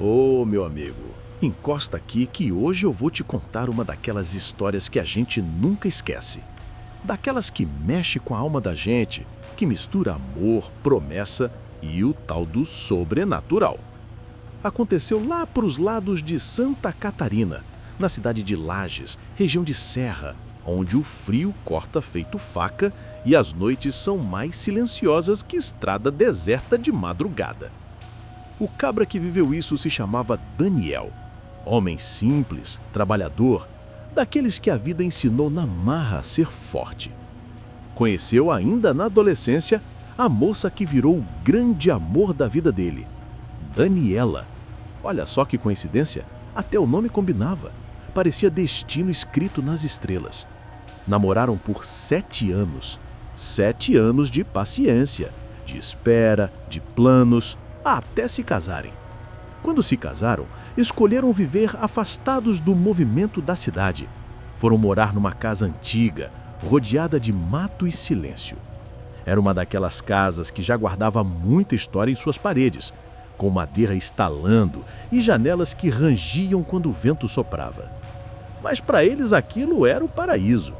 Ô, meu amigo, encosta aqui que hoje eu vou te contar uma daquelas histórias que a gente nunca esquece. Daquelas que mexe com a alma da gente, que mistura amor, promessa e o tal do sobrenatural. Aconteceu lá para os lados de Santa Catarina, na cidade de Lages, região de Serra, onde o frio corta feito faca e as noites são mais silenciosas que estrada deserta de madrugada. O cabra que viveu isso se chamava Daniel. Homem simples, trabalhador, daqueles que a vida ensinou na marra a ser forte. Conheceu ainda na adolescência a moça que virou o grande amor da vida dele, Daniela. Olha só que coincidência, até o nome combinava. Parecia destino escrito nas estrelas. Namoraram por 7 anos. 7 anos de paciência, de espera, de planos, até se casarem. Quando se casaram, escolheram viver afastados do movimento da cidade. Foram morar numa casa antiga, rodeada de mato e silêncio. Era uma daquelas casas que já guardava muita história em suas paredes, com madeira estalando e janelas que rangiam quando o vento soprava. Mas para eles aquilo era o paraíso.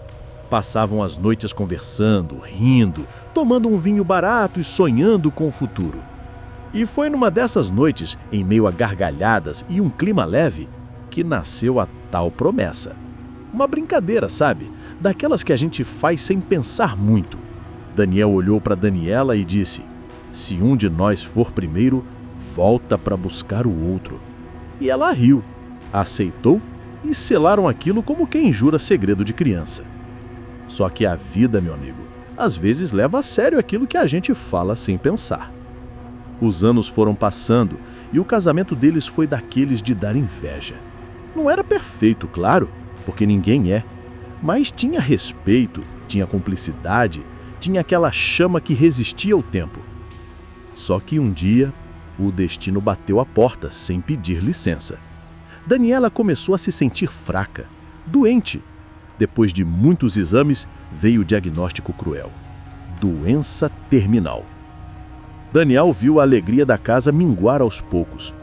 Passavam as noites conversando, rindo, tomando um vinho barato e sonhando com o futuro. E foi numa dessas noites, em meio a gargalhadas e um clima leve, que nasceu a tal promessa. Uma brincadeira, sabe? Daquelas que a gente faz sem pensar muito. Daniel olhou para Daniela e disse: "Se um de nós for primeiro, volta para buscar o outro." E ela riu, aceitou e selaram aquilo como quem jura segredo de criança. Só que a vida, meu amigo, às vezes leva a sério aquilo que a gente fala sem pensar. Os anos foram passando e o casamento deles foi daqueles de dar inveja. Não era perfeito, claro, porque ninguém é, mas tinha respeito, tinha cumplicidade, tinha aquela chama que resistia ao tempo. Só que um dia, o destino bateu a porta sem pedir licença. Daniela começou a se sentir fraca, doente. Depois de muitos exames, veio o diagnóstico cruel: doença terminal. Daniel viu a alegria da casa minguar aos poucos.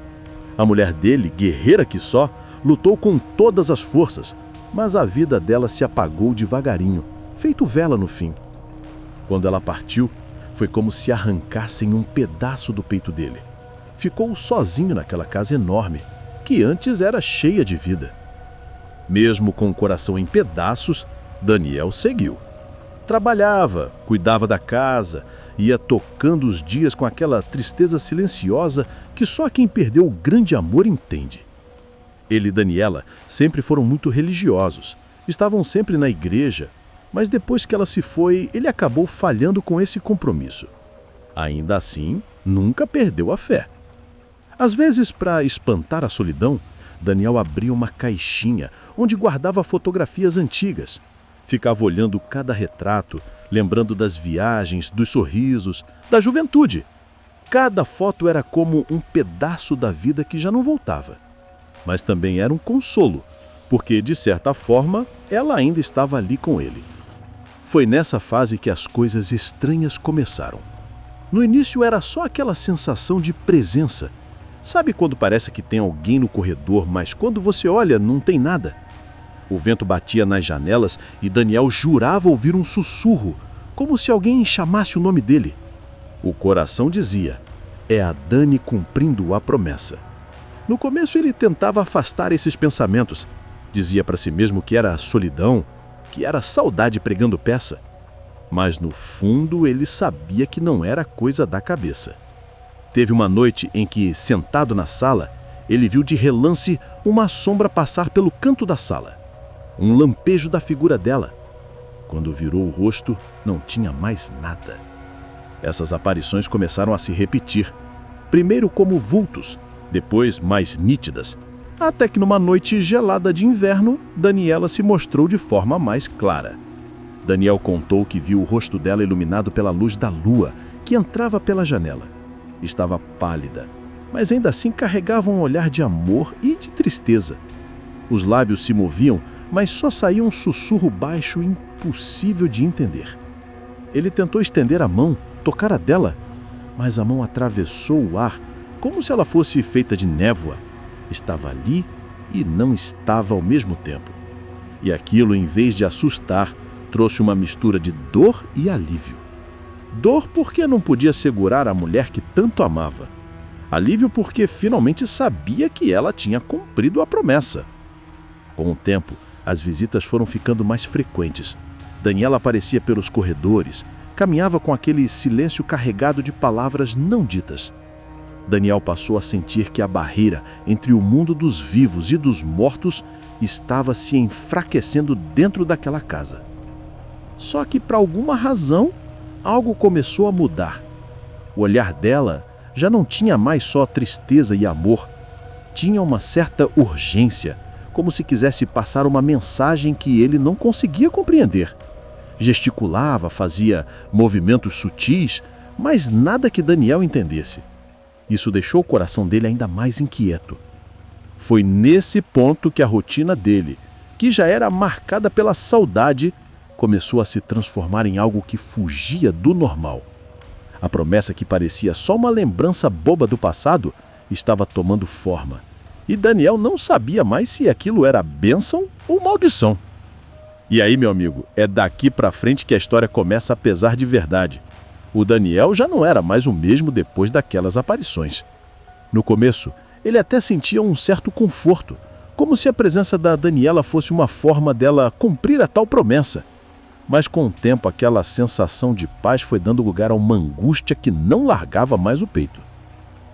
A mulher dele, guerreira que só, lutou com todas as forças, mas a vida dela se apagou devagarinho, feito vela no fim. Quando ela partiu, foi como se arrancassem um pedaço do peito dele. Ficou sozinho naquela casa enorme, que antes era cheia de vida. Mesmo com o coração em pedaços, Daniel seguiu. Trabalhava, cuidava da casa, ia tocando os dias com aquela tristeza silenciosa que só quem perdeu o grande amor entende. Ele e Daniela sempre foram muito religiosos, estavam sempre na igreja, mas depois que ela se foi, ele acabou falhando com esse compromisso. Ainda assim, nunca perdeu a fé. Às vezes, para espantar a solidão, Daniel abria uma caixinha onde guardava fotografias antigas. Ficava olhando cada retrato, lembrando das viagens, dos sorrisos, da juventude. Cada foto era como um pedaço da vida que já não voltava. Mas também era um consolo, porque, de certa forma, ela ainda estava ali com ele. Foi nessa fase que as coisas estranhas começaram. No início era só aquela sensação de presença. Sabe quando parece que tem alguém no corredor, mas quando você olha, não tem nada? O vento batia nas janelas e Daniel jurava ouvir um sussurro, como se alguém chamasse o nome dele. O coração dizia: é a Dani cumprindo a promessa. No começo ele tentava afastar esses pensamentos. Dizia para si mesmo que era solidão, que era saudade pregando peça. Mas no fundo ele sabia que não era coisa da cabeça. Teve uma noite em que, sentado na sala, ele viu de relance uma sombra passar pelo canto da sala. Um lampejo da figura dela. Quando virou o rosto, não tinha mais nada. Essas aparições começaram a se repetir, primeiro como vultos, depois mais nítidas, até que numa noite gelada de inverno, Daniela se mostrou de forma mais clara. Daniel contou que viu o rosto dela iluminado pela luz da lua, que entrava pela janela. Estava pálida, mas ainda assim carregava um olhar de amor e de tristeza. Os lábios se moviam, mas só saía um sussurro baixo impossível de entender. Ele tentou estender a mão, tocar a dela, mas a mão atravessou o ar, como se ela fosse feita de névoa, estava ali e não estava ao mesmo tempo. E aquilo, em vez de assustar, trouxe uma mistura de dor e alívio. Dor porque não podia segurar a mulher que tanto amava. Alívio porque finalmente sabia que ela tinha cumprido a promessa. Com o tempo, as visitas foram ficando mais frequentes. Daniela aparecia pelos corredores, caminhava com aquele silêncio carregado de palavras não ditas. Daniel passou a sentir que a barreira entre o mundo dos vivos e dos mortos estava se enfraquecendo dentro daquela casa. Só que, por alguma razão, algo começou a mudar. O olhar dela já não tinha mais só tristeza e amor. Tinha uma certa urgência, como se quisesse passar uma mensagem que ele não conseguia compreender. Gesticulava, fazia movimentos sutis, mas nada que Daniel entendesse. Isso deixou o coração dele ainda mais inquieto. Foi nesse ponto que a rotina dele, que já era marcada pela saudade, começou a se transformar em algo que fugia do normal. A promessa que parecia só uma lembrança boba do passado estava tomando forma. E Daniel não sabia mais se aquilo era bênção ou maldição. E aí, meu amigo, é daqui pra frente que a história começa a pesar de verdade. O Daniel já não era mais o mesmo depois daquelas aparições. No começo, ele até sentia um certo conforto, como se a presença da Daniela fosse uma forma dela cumprir a tal promessa. Mas com o tempo, aquela sensação de paz foi dando lugar a uma angústia que não largava mais o peito.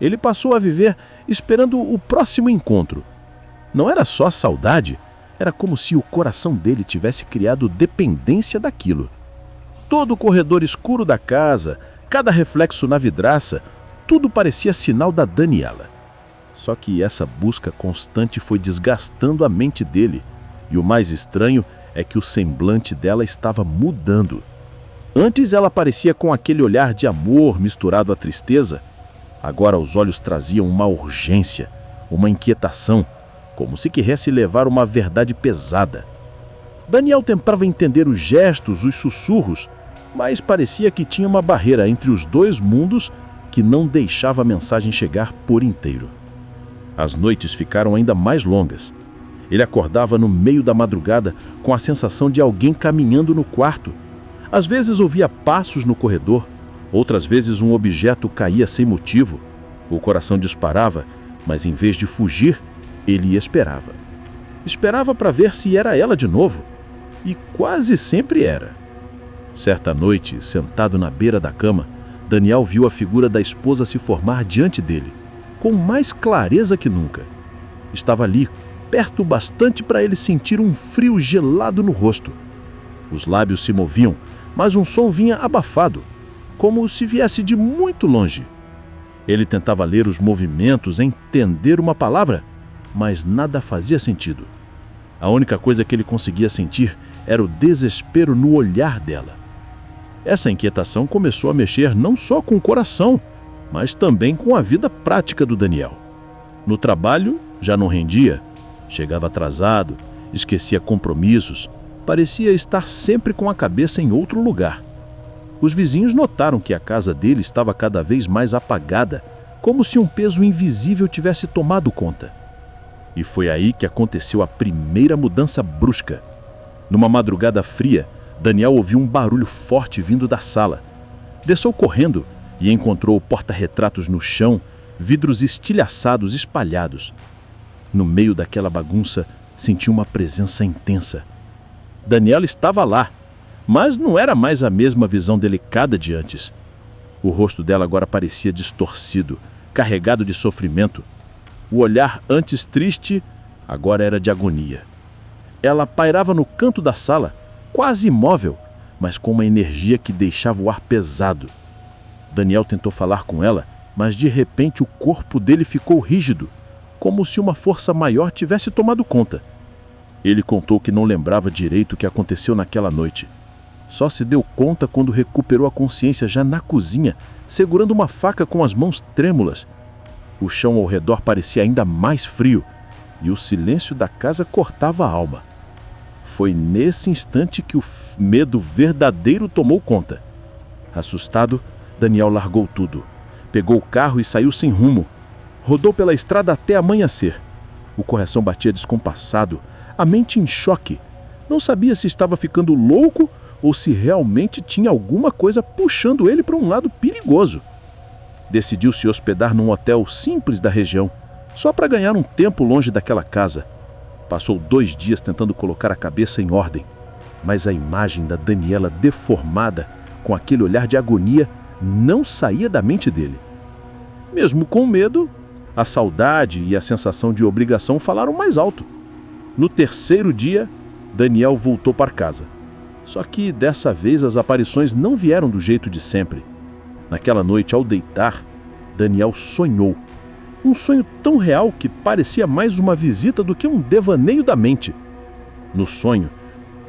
Ele passou a viver esperando o próximo encontro. Não era só saudade, era como se o coração dele tivesse criado dependência daquilo. Todo o corredor escuro da casa, cada reflexo na vidraça, tudo parecia sinal da Daniela. Só que essa busca constante foi desgastando a mente dele, e o mais estranho é que o semblante dela estava mudando. Antes ela parecia com aquele olhar de amor misturado à tristeza. Agora os olhos traziam uma urgência, uma inquietação, como se quisesse levar uma verdade pesada. Daniel tentava entender os gestos, os sussurros, mas parecia que tinha uma barreira entre os dois mundos que não deixava a mensagem chegar por inteiro. As noites ficaram ainda mais longas. Ele acordava no meio da madrugada com a sensação de alguém caminhando no quarto. Às vezes ouvia passos no corredor, outras vezes um objeto caía sem motivo. O coração disparava, mas em vez de fugir, ele esperava. Esperava para ver se era ela de novo. E quase sempre era. Certa noite, sentado na beira da cama, Daniel viu a figura da esposa se formar diante dele, com mais clareza que nunca. Estava ali, perto bastante para ele sentir um frio gelado no rosto. Os lábios se moviam, mas um som vinha abafado, como se viesse de muito longe. Ele tentava ler os movimentos, entender uma palavra, mas nada fazia sentido. A única coisa que ele conseguia sentir era o desespero no olhar dela. Essa inquietação começou a mexer não só com o coração, mas também com a vida prática do Daniel. No trabalho, já não rendia, chegava atrasado, esquecia compromissos, parecia estar sempre com a cabeça em outro lugar. Os vizinhos notaram que a casa dele estava cada vez mais apagada, como se um peso invisível tivesse tomado conta. E foi aí que aconteceu a primeira mudança brusca. Numa madrugada fria, Daniel ouviu um barulho forte vindo da sala. Desceu correndo e encontrou o porta-retratos no chão, vidros estilhaçados espalhados. No meio daquela bagunça, sentiu uma presença intensa. Daniela estava lá, mas não era mais a mesma visão delicada de antes. O rosto dela agora parecia distorcido, carregado de sofrimento. O olhar antes triste, agora era de agonia. Ela pairava no canto da sala, quase imóvel, mas com uma energia que deixava o ar pesado. Daniel tentou falar com ela, mas de repente o corpo dele ficou rígido, como se uma força maior tivesse tomado conta. Ele contou que não lembrava direito o que aconteceu naquela noite. Só se deu conta quando recuperou a consciência já na cozinha, segurando uma faca com as mãos trêmulas. O chão ao redor parecia ainda mais frio e o silêncio da casa cortava a alma. Foi nesse instante que o medo verdadeiro tomou conta. Assustado, Daniel largou tudo. Pegou o carro e saiu sem rumo. Rodou pela estrada até amanhecer. O coração batia descompassado, a mente em choque. Não sabia se estava ficando louco ou se realmente tinha alguma coisa puxando ele para um lado perigoso. Decidiu se hospedar num hotel simples da região, só para ganhar um tempo longe daquela casa. Passou 2 dias tentando colocar a cabeça em ordem, mas a imagem da Daniela deformada, com aquele olhar de agonia, não saía da mente dele. Mesmo com medo, a saudade e a sensação de obrigação falaram mais alto. No 3º dia, Daniel voltou para casa. Só que dessa vez as aparições não vieram do jeito de sempre. Naquela noite, ao deitar, Daniel sonhou. Um sonho tão real que parecia mais uma visita do que um devaneio da mente. No sonho,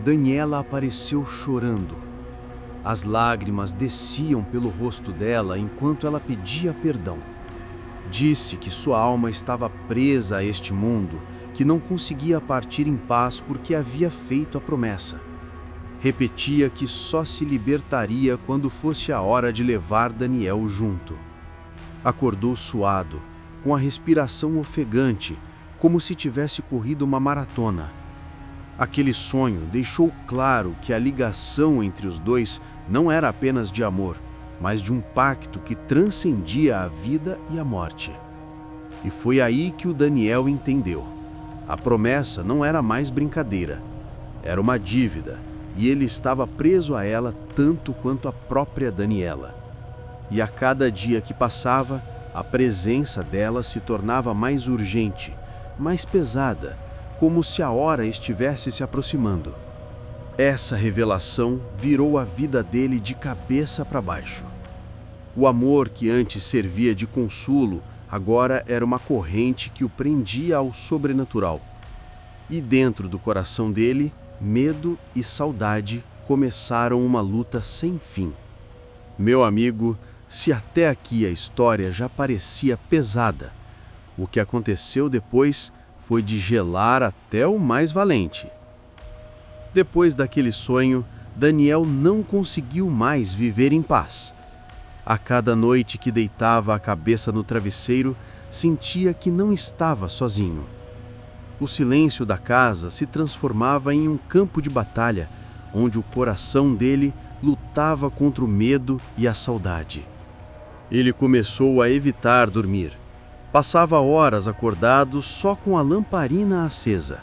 Daniela apareceu chorando. As lágrimas desciam pelo rosto dela enquanto ela pedia perdão. Disse que sua alma estava presa a este mundo, que não conseguia partir em paz porque havia feito a promessa. Repetia que só se libertaria quando fosse a hora de levar Daniel junto. Acordou suado, com a respiração ofegante, como se tivesse corrido uma maratona. Aquele sonho deixou claro que a ligação entre os dois não era apenas de amor, mas de um pacto que transcendia a vida e a morte. E foi aí que o Daniel entendeu. A promessa não era mais brincadeira, era uma dívida, e ele estava preso a ela tanto quanto a própria Daniela. E a cada dia que passava, a presença dela se tornava mais urgente, mais pesada, como se a hora estivesse se aproximando. Essa revelação virou a vida dele de cabeça para baixo. O amor que antes servia de consolo, agora era uma corrente que o prendia ao sobrenatural. E dentro do coração dele, medo e saudade começaram uma luta sem fim. Meu amigo, se até aqui a história já parecia pesada, o que aconteceu depois foi de gelar até o mais valente. Depois daquele sonho, Daniel não conseguiu mais viver em paz. A cada noite que deitava a cabeça no travesseiro, sentia que não estava sozinho. O silêncio da casa se transformava em um campo de batalha, onde o coração dele lutava contra o medo e a saudade. Ele começou a evitar dormir. Passava horas acordado só com a lamparina acesa.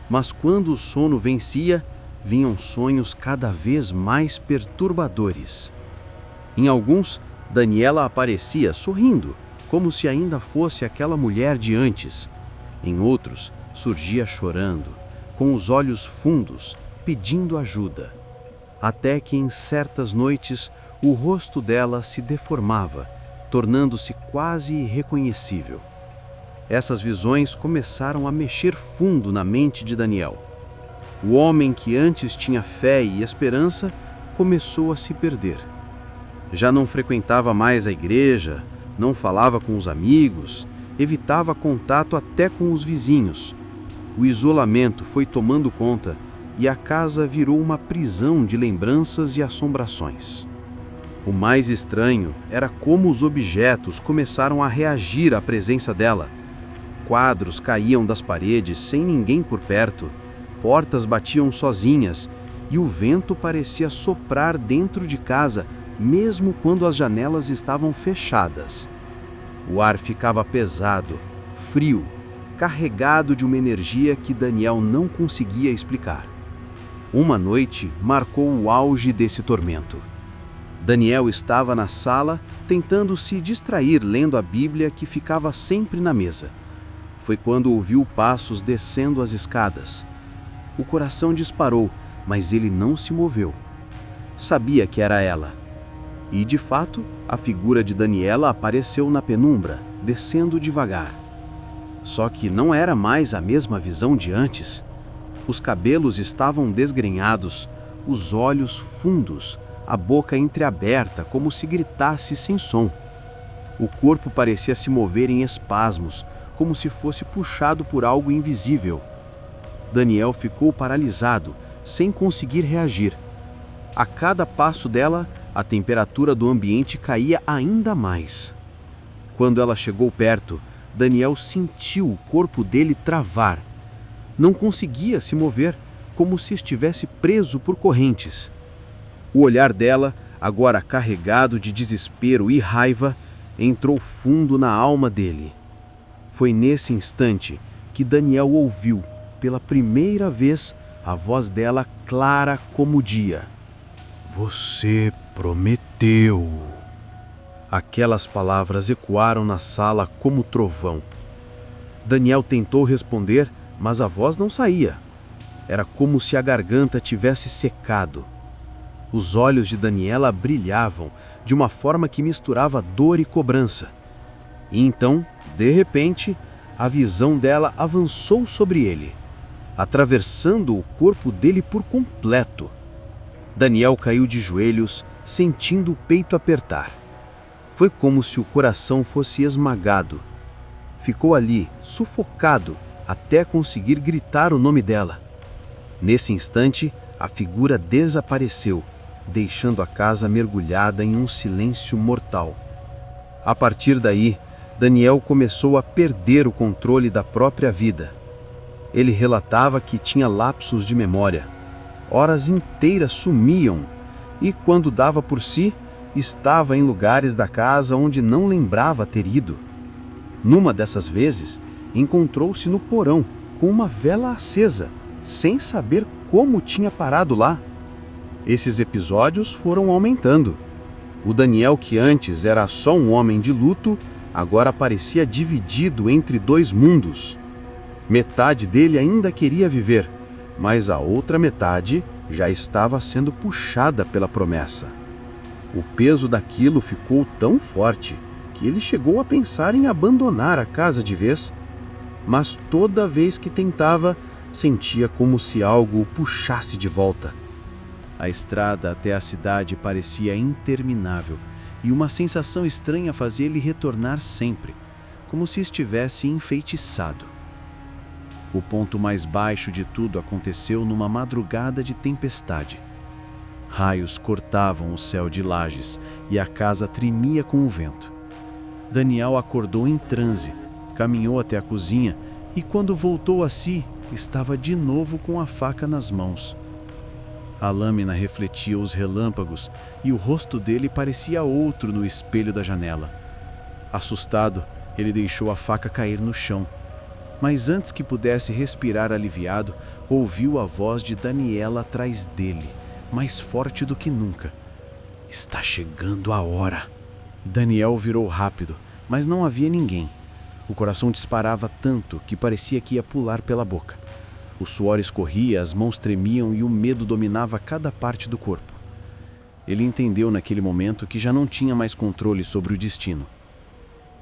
Mas quando o sono vencia, vinham sonhos cada vez mais perturbadores. Em alguns, Daniela aparecia sorrindo, como se ainda fosse aquela mulher de antes. Em outros, surgia chorando, com os olhos fundos, pedindo ajuda. Até que em certas noites, o rosto dela se deformava, tornando-se quase irreconhecível. Essas visões começaram a mexer fundo na mente de Daniel. O homem que antes tinha fé e esperança começou a se perder. Já não frequentava mais a igreja, não falava com os amigos, evitava contato até com os vizinhos. O isolamento foi tomando conta e a casa virou uma prisão de lembranças e assombrações. O mais estranho era como os objetos começaram a reagir à presença dela. Quadros caíam das paredes sem ninguém por perto, portas batiam sozinhas e o vento parecia soprar dentro de casa, mesmo quando as janelas estavam fechadas. O ar ficava pesado, frio, carregado de uma energia que Daniel não conseguia explicar. Uma noite marcou o auge desse tormento. Daniel estava na sala tentando se distrair lendo a Bíblia que ficava sempre na mesa. Foi quando ouviu passos descendo as escadas. O coração disparou, mas ele não se moveu. Sabia que era ela. E, de fato, a figura de Daniela apareceu na penumbra, descendo devagar. Só que não era mais a mesma visão de antes. Os cabelos estavam desgrenhados, os olhos fundos, a boca entreaberta como se gritasse sem som. O corpo parecia se mover em espasmos, como se fosse puxado por algo invisível. Daniel ficou paralisado, sem conseguir reagir. A cada passo dela, a temperatura do ambiente caía ainda mais. Quando ela chegou perto, Daniel sentiu o corpo dele travar. Não conseguia se mover, como se estivesse preso por correntes. O olhar dela, agora carregado de desespero e raiva, entrou fundo na alma dele. Foi nesse instante que Daniel ouviu, pela primeira vez, a voz dela clara como o dia. Você prometeu. Aquelas palavras ecoaram na sala como trovão. Daniel tentou responder, mas a voz não saía. Era como se a garganta tivesse secado. Os olhos de Daniela brilhavam de uma forma que misturava dor e cobrança. E então, de repente, a visão dela avançou sobre ele, atravessando o corpo dele por completo. Daniel caiu de joelhos, sentindo o peito apertar. Foi como se o coração fosse esmagado. Ficou ali, sufocado, até conseguir gritar o nome dela. Nesse instante, a figura desapareceu, deixando a casa mergulhada em um silêncio mortal. A partir daí, Daniel começou a perder o controle da própria vida. Ele relatava que tinha lapsos de memória. Horas inteiras sumiam, e quando dava por si, estava em lugares da casa onde não lembrava ter ido. Numa dessas vezes, encontrou-se no porão com uma vela acesa, sem saber como tinha parado lá. Esses episódios foram aumentando. O Daniel, que antes era só um homem de luto, agora parecia dividido entre dois mundos. Metade dele ainda queria viver, mas a outra metade já estava sendo puxada pela promessa. O peso daquilo ficou tão forte que ele chegou a pensar em abandonar a casa de vez, mas toda vez que tentava, sentia como se algo o puxasse de volta. A estrada até a cidade parecia interminável e uma sensação estranha fazia ele retornar sempre, como se estivesse enfeitiçado. O ponto mais baixo de tudo aconteceu numa madrugada de tempestade. Raios cortavam o céu de Lages e a casa tremia com o vento. Daniel acordou em transe, caminhou até a cozinha e, quando voltou a si, estava de novo com a faca nas mãos. A lâmina refletia os relâmpagos e o rosto dele parecia outro no espelho da janela. Assustado, ele deixou a faca cair no chão. Mas antes que pudesse respirar aliviado, ouviu a voz de Daniela atrás dele, mais forte do que nunca. Está chegando a hora. Daniel virou rápido, mas não havia ninguém. O coração disparava tanto que parecia que ia pular pela boca. O suor escorria, as mãos tremiam e o medo dominava cada parte do corpo. Ele entendeu naquele momento que já não tinha mais controle sobre o destino.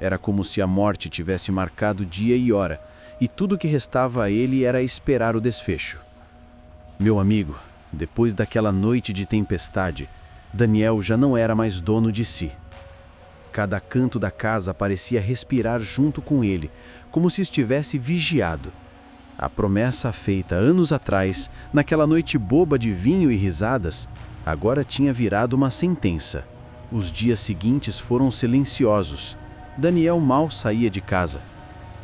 Era como se a morte tivesse marcado dia e hora, e tudo o que restava a ele era esperar o desfecho. Meu amigo, depois daquela noite de tempestade, Daniel já não era mais dono de si. Cada canto da casa parecia respirar junto com ele, como se estivesse vigiado. A promessa feita anos atrás, naquela noite boba de vinho e risadas, agora tinha virado uma sentença. Os dias seguintes foram silenciosos. Daniel mal saía de casa.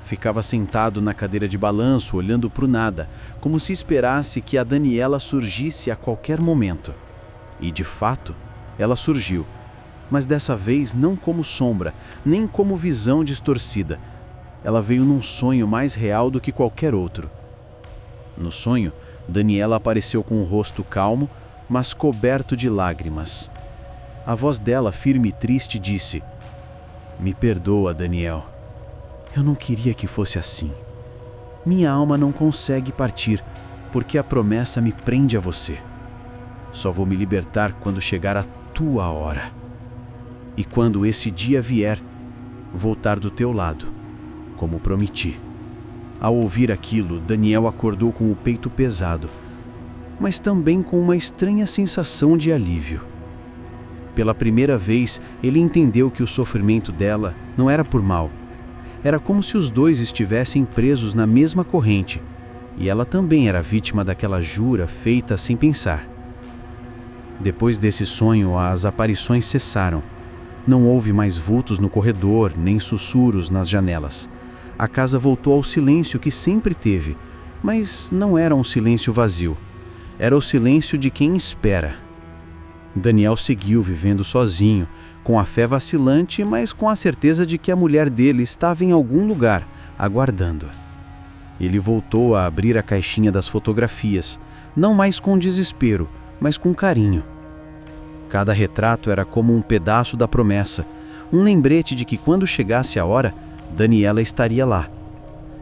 Ficava sentado na cadeira de balanço, olhando para o nada, como se esperasse que a Daniela surgisse a qualquer momento. E, de fato, ela surgiu, mas dessa vez não como sombra, nem como visão distorcida. Ela veio num sonho mais real do que qualquer outro. No sonho, Daniela apareceu com o rosto calmo, mas coberto de lágrimas. A voz dela, firme e triste, disse: "Me perdoa, Daniel. Eu não queria que fosse assim. Minha alma não consegue partir, porque a promessa me prende a você. Só vou me libertar quando chegar a tua hora. E quando esse dia vier, voltar do teu lado, como prometi." Ao ouvir aquilo, Daniel acordou com o peito pesado, mas também com uma estranha sensação de alívio. Pela primeira vez, ele entendeu que o sofrimento dela não era por mal. Era como se os dois estivessem presos na mesma corrente, e ela também era vítima daquela jura feita sem pensar. Depois desse sonho, as aparições cessaram. Não houve mais vultos no corredor, nem sussurros nas janelas. a casa voltou ao silêncio que sempre teve, mas não era um silêncio vazio. Era o silêncio de quem espera. Daniel seguiu vivendo sozinho, com a fé vacilante, mas com a certeza de que a mulher dele estava em algum lugar, aguardando. Ele voltou a abrir a caixinha das fotografias, não mais com desespero, mas com carinho. Cada retrato era como um pedaço da promessa, um lembrete de que quando chegasse a hora, Daniela estaria lá.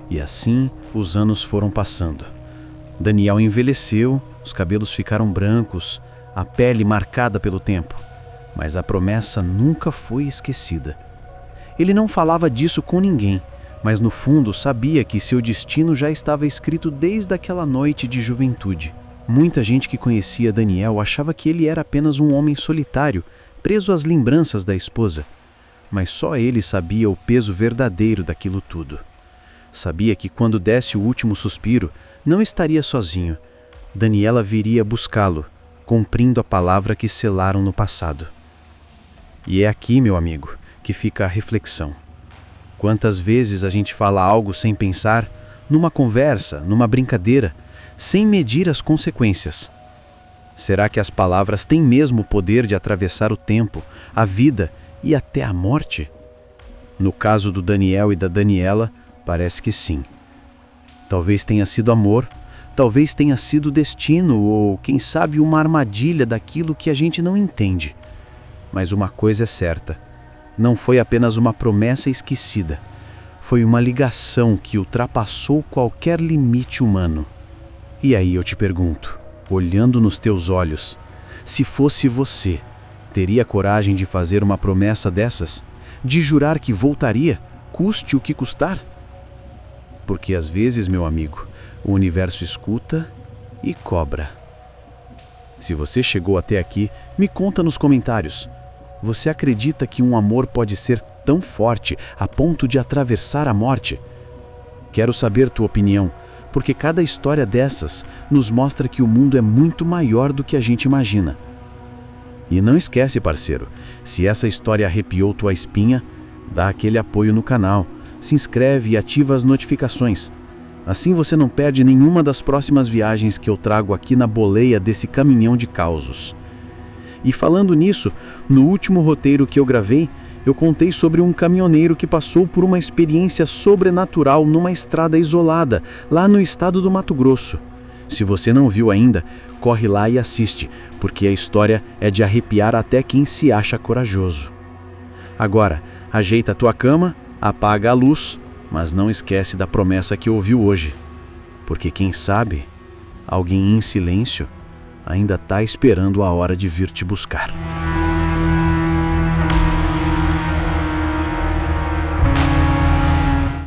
E assim os anos foram passando. Daniel envelheceu, os cabelos ficaram brancos, a pele marcada pelo tempo, mas a promessa nunca foi esquecida. Ele não falava disso com ninguém, mas no fundo sabia que seu destino já estava escrito desde aquela noite de juventude. Muita gente que conhecia Daniel achava que ele era apenas um homem solitário, preso às lembranças da esposa. Mas só ele sabia o peso verdadeiro daquilo tudo. Sabia que quando desse o último suspiro, não estaria sozinho. Daniela viria buscá-lo, cumprindo a palavra que selaram no passado. E é aqui, meu amigo, que fica a reflexão. Quantas vezes a gente fala algo sem pensar, numa conversa, numa brincadeira, sem medir as consequências? Será que as palavras têm mesmo o poder de atravessar o tempo, a vida e até a morte? No caso do Daniel e da Daniela, parece que sim. Talvez tenha sido amor, talvez tenha sido destino ou, quem sabe, uma armadilha daquilo que a gente não entende. Mas uma coisa é certa, não foi apenas uma promessa esquecida, foi uma ligação que ultrapassou qualquer limite humano. E aí eu te pergunto, olhando nos teus olhos, se fosse você, teria coragem de fazer uma promessa dessas? De jurar que voltaria, custe o que custar? Porque às vezes, meu amigo, o universo escuta e cobra. Se você chegou até aqui, me conta nos comentários. Você acredita que um amor pode ser tão forte a ponto de atravessar a morte? Quero saber tua opinião, porque cada história dessas nos mostra que o mundo é muito maior do que a gente imagina. E não esquece, parceiro, se essa história arrepiou tua espinha, dá aquele apoio no canal, se inscreve e ativa as notificações. Assim você não perde nenhuma das próximas viagens que eu trago aqui na boleia desse caminhão de causos. E falando nisso, no último roteiro que eu gravei, eu contei sobre um caminhoneiro que passou por uma experiência sobrenatural numa estrada isolada, lá no estado do Mato Grosso. Se você não viu ainda, corre lá e assiste, porque a história é de arrepiar até quem se acha corajoso. Agora, ajeita a tua cama, apaga a luz, mas não esquece da promessa que ouviu hoje. Porque quem sabe, alguém em silêncio ainda está esperando a hora de vir te buscar.